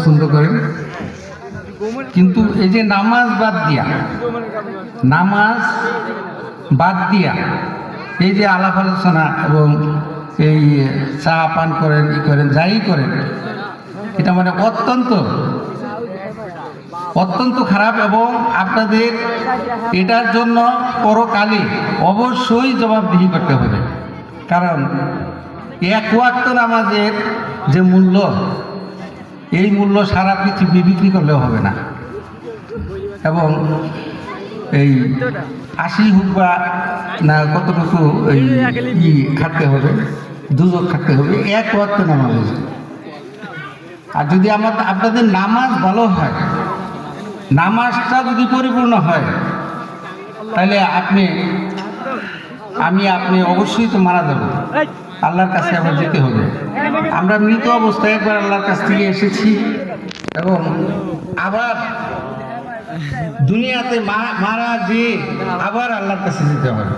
পছন্দ করেন, কিন্তু এই যে নামাজ বাদ দিয়া এই যে আলাপ আলোচনা এবং এই চা পান করেন, ই করেন, যাই করেন, এটা মানে অত্যন্ত খারাপ। এবং আপনাদের এটার জন্য পরকালে অবশ্যই জবাবদিহি করতে হবে। কারণ এক ওয়াক্ত নামাজের যে মূল্য, এই মূল্য সারা পৃথিবী বিক্রি করলেও হবে না। এবং এই 80 হোক বা না কতটুকু এই খাটতে হবে, দুজক খাটতে হবে এক ওয়াক্ত নামাজের। আর যদি আপনাদের নামাজ ভালো হয়, নামাজটা যদি পরিপূর্ণ হয়, তাহলে আপনি অবশ্যই তো মারা যাব, আল্লাহর কাছে আবার যেতে হবে। আমরা মৃত অবস্থায় একবার আল্লাহর কাছ থেকে এসেছি এবং আবার দুনিয়াতে মারা যে আবার আল্লাহর কাছে যেতে হবে।